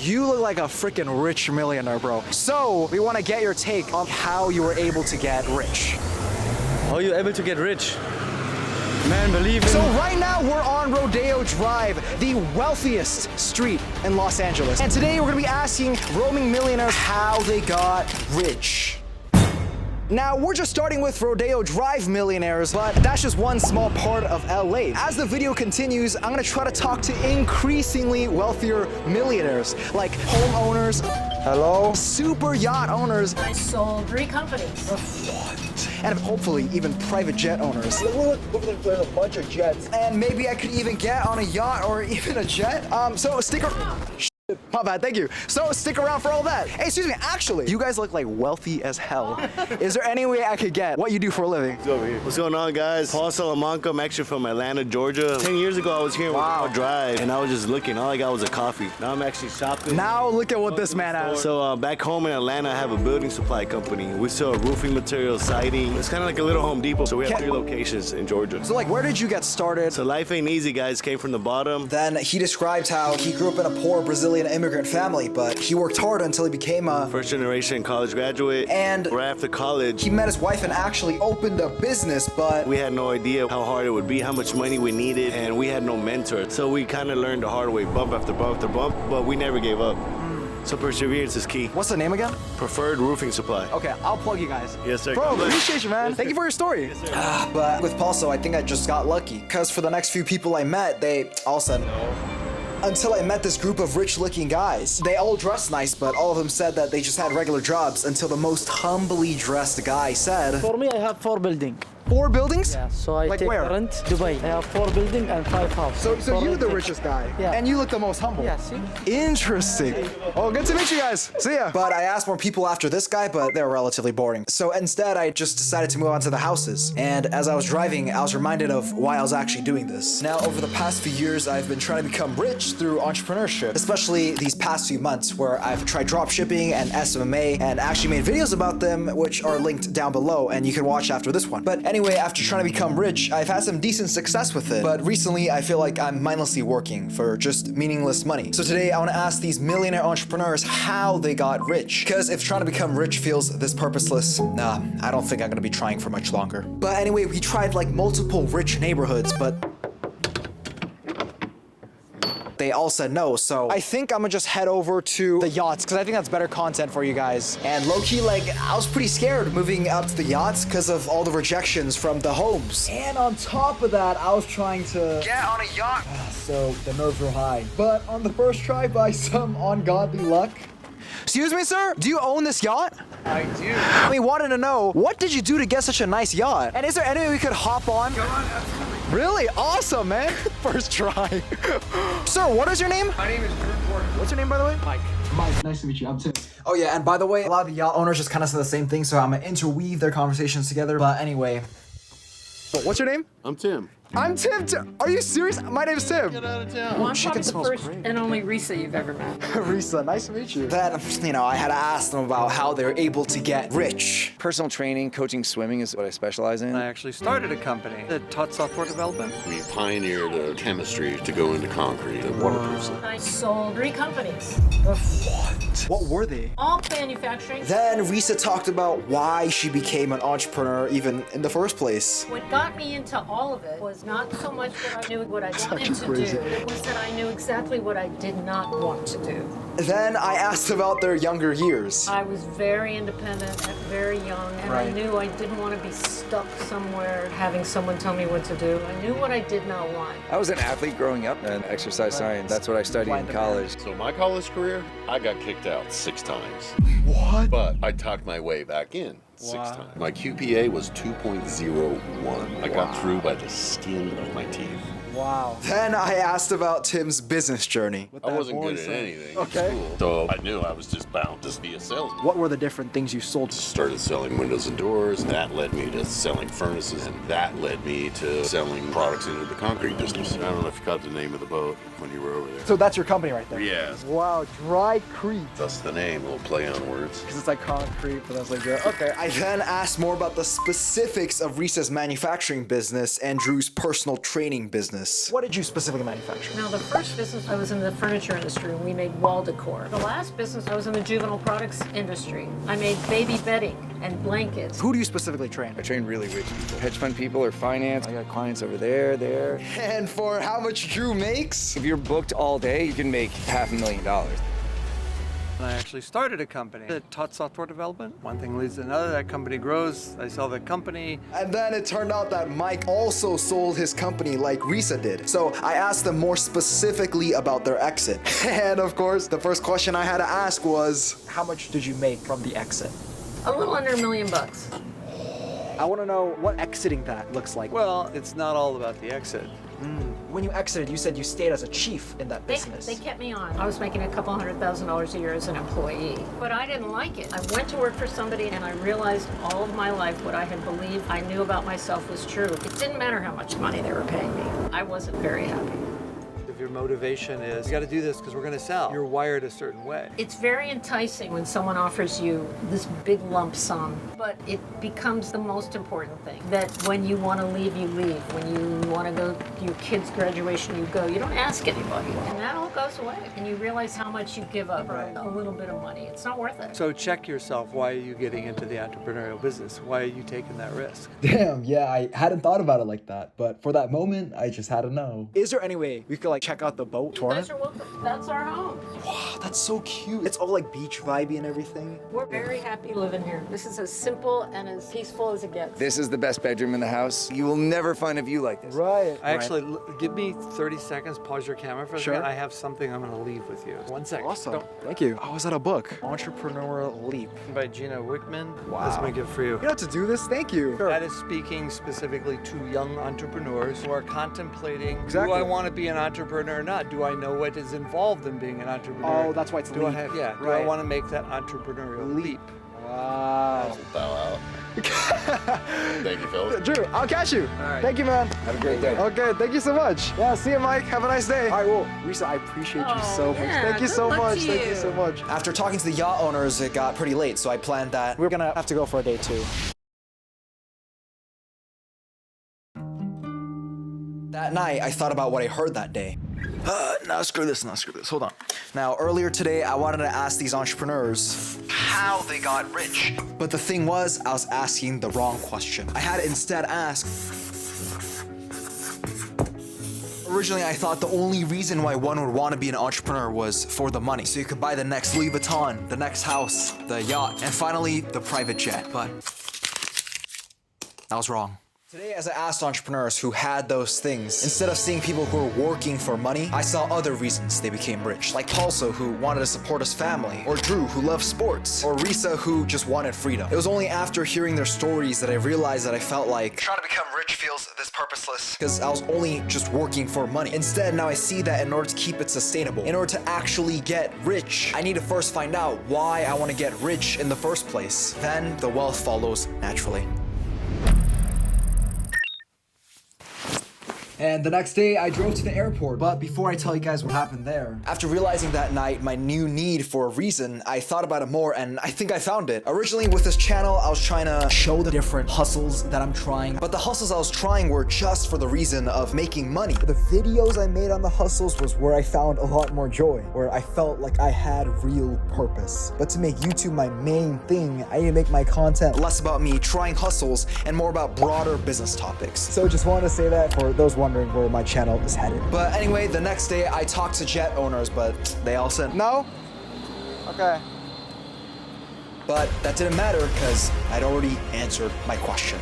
You look like a freaking rich millionaire, bro. So we want to get your take on how you were able to get rich. How are you able to get rich? Man, believe in... So right now we're on Rodeo Drive, the wealthiest street in Los Angeles. And today we're gonna be asking roaming millionaires how they got rich. Now, we're just starting with Rodeo Drive millionaires, but that's just one small part of LA. As the video continues, I'm gonna try to talk to increasingly wealthier millionaires, like homeowners, hello, super yacht owners. I sold 3 companies. And hopefully even private jet owners. Look, over there's a bunch of jets. And maybe I could even get on a yacht or even a jet. So stick around. My bad, thank you. So stick around for all that. Hey, excuse me, actually, you guys look like wealthy as hell. Is there any way I could get what you do for a living? What's going on, guys? Paul Salamanca. I'm actually from Atlanta, Georgia. 10 years ago, I was here in Rodeo Drive, and I was just looking. All I got was a coffee. Now I'm actually shopping. Now look at what this man has. So back home in Atlanta, I have a building supply company. We sell roofing materials, siding. It's kind of like a little Home Depot. So we have 3 locations in Georgia. So like, where did you get started? So life ain't easy, guys. Came from the bottom. Then he described how he grew up in a poor Brazilian immigrant family, but he worked hard until he became a first generation college graduate. And right after college, he met his wife and actually opened a business, but we had no idea how hard it would be, how much money we needed, and we had no mentor. So we kind of learned the hard way, bump after bump after bump, but we never gave up. So perseverance is key. What's the name again? Preferred Roofing Supply. Okay, I'll plug you guys. Yes, sir. Bro, appreciate you, man. Yes, Thank you for your story. Yes, but with Paulso, I think I just got lucky. Because for the next few people I met, they all said no. Until I met this group of rich-looking guys. They all dressed nice, but all of them said that they just had regular jobs until the most humbly dressed guy said, For me, I have 4 buildings. 4 buildings? Yeah, so I like take where? rent, Dubai. I have 4 buildings and 5 houses. So you're the richest guy? Yeah. And you look the most humble? Yeah, see? Interesting. Oh, good to meet you guys. See ya. But I asked more people after this guy, but they were relatively boring. So instead, I just decided to move on to the houses. And as I was driving, I was reminded of why I was actually doing this. Now, over the past few years, I've been trying to become rich through entrepreneurship, especially these past few months where I've tried dropshipping and SMA and actually made videos about them, which are linked down below and you can watch after this one. But anyway, after trying to become rich, I've had some decent success with it. But recently, I feel like I'm mindlessly working for just meaningless money. So today, I want to ask these millionaire entrepreneurs how they got rich. Because if trying to become rich feels this purposeless, nah, I don't think I'm gonna be trying for much longer. But anyway, we tried like multiple rich neighborhoods, but they all said no, so I think I'm gonna just head over to the yachts because I think that's better content for you guys. And low-key, like, I was pretty scared moving up to the yachts because of all the rejections from the homes. And on top of that, I was trying to get on a yacht, so the nerves were high. But on the first try, by some ungodly luck. Excuse me, sir? Do you own this yacht? I do. We wanted to know, what did you do to get such a nice yacht? And is there any way we could hop on? Go on, absolutely. Really? Awesome, man. First try. Sir, what is your name? My name is Drew Porter. What's your name, by the way? Mike. Mike, nice to meet you. I'm Tim. Oh yeah, and by the way, a lot of the yacht owners just kind of say the same thing, so I'm gonna interweave their conversations together. But anyway, what's your name? I'm Tim. I'm Tim. Are you serious? My name's Tim. Get out of town. Well, I'm chicken probably the smells first great. and only Risa you've ever met. Risa, nice to meet you. Then, you know, I had to ask them about how they're able to get rich. Personal training, coaching swimming is what I specialize in. I actually started a company that taught software development. We pioneered chemistry to go into concrete and waterproofs. I sold 3 companies. What were they? All manufacturing. Then Risa talked about why she became an entrepreneur even in the first place. What got me into all of it was not so much that I knew what I wanted to crazy. do. It was that I knew exactly what I did not want to do. Then I asked about their younger years. I was very independent and very young, and I Right. knew I didn't want to be stuck somewhere having someone tell me what to do. I knew what I did not want. I was an athlete growing up and exercise science. That's what I studied in college. So my college career, I got kicked out 6 times. What? But I talked my way back in 6 times. My QPA was 2.01. I got through by the skin of my teeth. Wow. Then I asked about Tim's business journey. I wasn't good at anything Okay. in school, so I knew I was just bound to be a salesman. What were the different things you sold? Started selling windows and doors. That led me to selling furnaces, and that led me to selling products into the concrete business. I don't know if you caught the name of the boat when you were over there. So that's your company right there? Yes. Wow, Dry Crete. That's the name, a little play on words. Because it's like concrete, but that's like, okay. I then asked more about the specifics of Risa's manufacturing business and Drew's personal training business. business. What did you specifically manufacture? Now, the first business, I was in the furniture industry, and we made wall decor. The last business, I was in the juvenile products industry. I made baby bedding and blankets. Who do you specifically train? I train really rich people. Hedge fund people or finance. I got clients over there. And for how much Drew makes? If you're booked all day, you can make $500,000. I actually started a company that taught software development. One thing leads to another, that company grows, I sell the company. And then it turned out that Mike also sold his company like Risa did. So I asked them more specifically about their exit. And of course, the first question I had to ask was, how much did you make from the exit? A little under $1 million. I want to know what exiting that looks like. Well, it's not all about the exit. When you exited, you said you stayed as a chief in that business. They kept me on. I was making a couple $100,000 a year as an employee, but I didn't like it. I went to work for somebody and I realized all of my life what I had believed I knew about myself was true. It didn't matter how much money they were paying me. I wasn't very happy. If your motivation is, you got to do this because we're going to sell, you're wired a certain way. It's very enticing when someone offers you this big lump sum, but it becomes the most important thing. That when you want to leave, you leave. When you want to go to your kid's graduation, you go. You don't ask anybody. And that all goes away. And you realize how much you give up for a little bit of money. It's not worth it. So check yourself. Why are you getting into the entrepreneurial business? Why are you taking that risk? Damn, yeah, I hadn't thought about it like that, but for that moment, I just had to know. Is there any way we could like check out the boat You tour? guys are welcome. That's our home. Wow, that's so cute. It's all like beach vibey and everything. We're very happy living here. This is as simple and as peaceful as it gets. This is the best bedroom in the house. You will never find a view like this. Right. I actually, give me 30 seconds, pause your camera for a Sure. second. I have something I'm going to leave with you. 1 second. Awesome. Don't- Thank you. I was at a book, Entrepreneur Leap. By Gina Wickman. Wow. That's my gift for you. You know how to do this? Thank you. That is speaking specifically to young entrepreneurs who are contemplating, Exactly. do I want to be an entrepreneur or not? Do I know what is involved in being an entrepreneur? Oh, that's why it's do I leap. have, yeah, do Right. I want to make that entrepreneurial leap? Wow. Bow out. Thank you, fellas. Drew, I'll catch you. right. Thank you, man. Have a great day. Okay, thank you so much. Yeah, see you, Mike. Have a nice day. All right, well, Risa, I appreciate you so much. yeah, Thank you good so luck much. to Thank you you. so much. After talking to the yacht owners, it got pretty late, so I planned that we're gonna have to go for a day too. That night, I thought about what I heard that day. Now screw this, hold on. Now, earlier today, I wanted to ask these entrepreneurs how they got rich. But the thing was, I was asking the wrong question. I had to instead ask, originally, I thought the only reason why one would want to be an entrepreneur was for the money. So you could buy the next Louis Vuitton, the next house, the yacht, and finally, the private jet. But I was wrong. Today, as I asked entrepreneurs who had those things, instead of seeing people who were working for money, I saw other reasons they became rich. Like Paulso, who wanted to support his family, or Drew, who loved sports, or Risa, who just wanted freedom. It was only after hearing their stories that I realized that I felt like trying to become rich feels this purposeless, because I was only just working for money. Instead, now I see that in order to keep it sustainable, in order to actually get rich, I need to first find out why I want to get rich in the first place. Then the wealth follows naturally. And the next day, I drove to the airport. But before I tell you guys what happened there, After realizing that night my new need for a reason, I thought about it more and I think I found it. Originally with this channel, I was trying to show the different hustles that I'm trying, but the hustles I was trying were just for the reason of making money. The videos I made on the hustles was where I found a lot more joy, where I felt like I had real purpose. But to make YouTube my main thing, I need to make my content less about me trying hustles and more about broader business topics. So just wanted to say that for those wondering where my channel is headed. But anyway, the next day I talked to jet owners, but they all said no. Okay. But that didn't matter because I'd already answered my question.